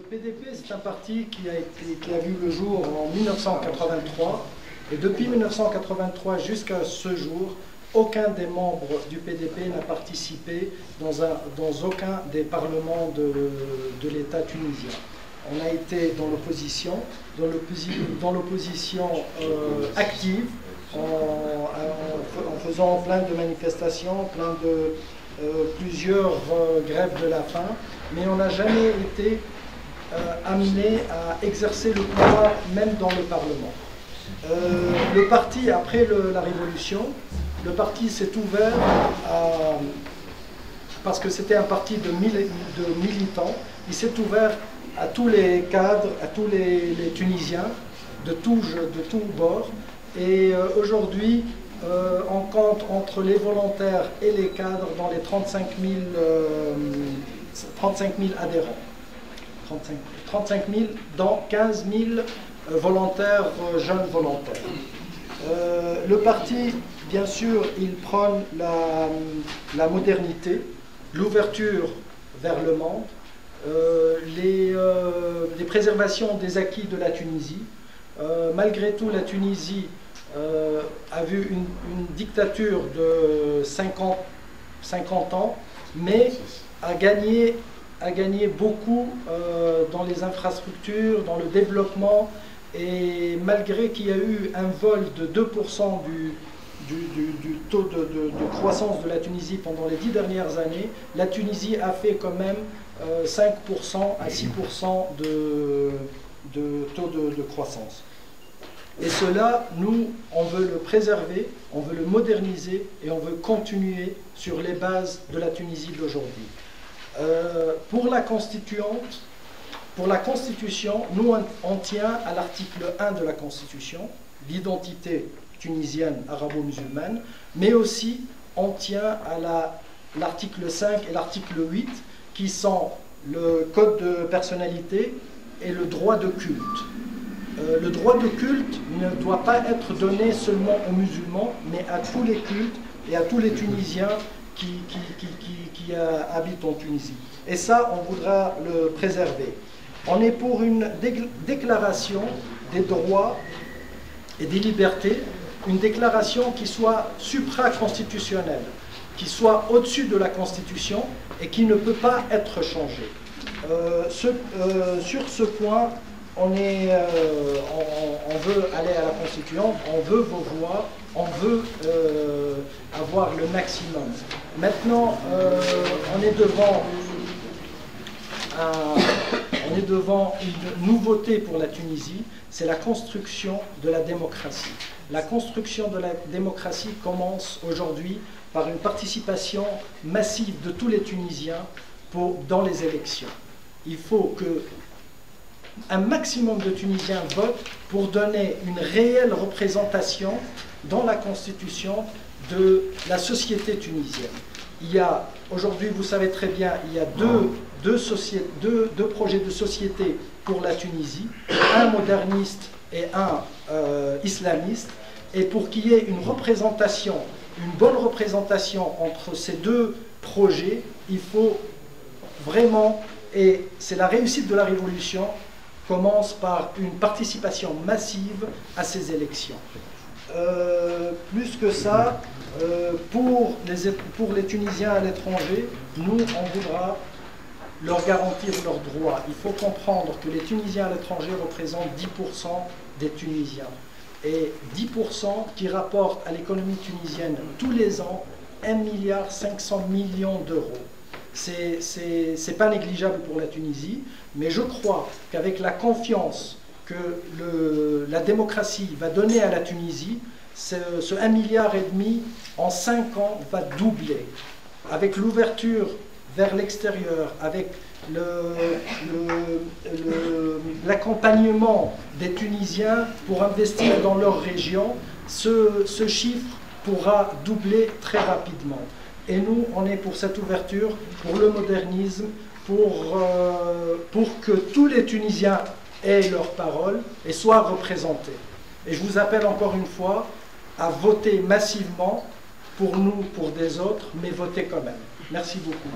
PDP, c'est un parti qui a vu le jour en 1983, et depuis 1983 jusqu'à ce jour, aucun des membres du PDP n'a participé dans aucun des parlements de l'État tunisien. On a été dans l'opposition active, en faisant plein de manifestations, plusieurs grèves de la faim, mais on n'a jamais été amené à exercer le pouvoir même dans le Parlement. Le parti, après la Révolution, le parti s'est ouvert parce que c'était un parti de militants, il s'est ouvert à tous les cadres, à tous les Tunisiens, de tous bords. Et aujourd'hui, on compte entre les volontaires et les cadres dans les 35 000 adhérents. 35 000 dans 15 000 volontaires, jeunes volontaires. Le parti, bien sûr, il prône la modernité, l'ouverture vers le monde, les préservations des acquis de la Tunisie. Malgré tout, la Tunisie a vu une dictature de 50 ans, mais a gagné beaucoup dans les infrastructures, dans le développement, et malgré qu'il y a eu un vol de 2% du taux de croissance de la Tunisie pendant les 10 dernières années, la Tunisie a fait quand même 5% à 6% de taux de croissance. Et cela, nous, on veut le préserver, on veut le moderniser et on veut continuer sur les bases de la Tunisie d'aujourd'hui. Pour la Constitution, nous, on tient à l'article 1 de la Constitution, l'identité tunisienne arabo-musulmane, mais aussi on tient à l'article 5 et l'article 8, qui sont le code de personnalité et le droit de culte. Le droit de culte ne doit pas être donné seulement aux musulmans, mais à tous les cultes et à tous les Tunisiens qui habitent en Tunisie. Et ça, on voudra le préserver. On est pour une déclaration des droits et des libertés, une déclaration qui soit supra-constitutionnelle, qui soit au-dessus de la Constitution et qui ne peut pas être changée. Sur ce point, on veut aller à la Constitution, on veut vos voix, on veut avoir le maximum. Maintenant, on est devant une nouveauté pour la Tunisie, c'est la construction de la démocratie. La construction de la démocratie commence aujourd'hui par une participation massive de tous les Tunisiens dans les élections. Il faut que un maximum de Tunisiens votent pour donner une réelle représentation dans la Constitution de la société tunisienne. Il y a, aujourd'hui, vous savez très bien, il y a deux projets de société pour la Tunisie, un moderniste et un islamiste, et pour qu'il y ait une représentation, une bonne représentation entre ces deux projets, il faut vraiment, et c'est la réussite de la révolution, commence par une participation massive à ces élections. Plus que ça, pour les Tunisiens à l'étranger, nous, on voudra leur garantir leurs droits. Il faut comprendre que les Tunisiens à l'étranger représentent 10% des Tunisiens. Et 10% qui rapportent à l'économie tunisienne tous les ans 1,5 milliard d'euros. C'est pas négligeable pour la Tunisie, mais je crois qu'avec la confiance que la démocratie va donner à la Tunisie, ce 1,5 milliard en 5 ans va doubler. Avec l'ouverture vers l'extérieur, avec l'accompagnement des Tunisiens pour investir dans leur région, ce chiffre pourra doubler très rapidement. Et nous, on est pour cette ouverture, pour le modernisme, pour que tous les Tunisiens aient leur parole et soient représentés. Et je vous appelle encore une fois à voter massivement pour nous, pour des autres, mais voter quand même. Merci beaucoup.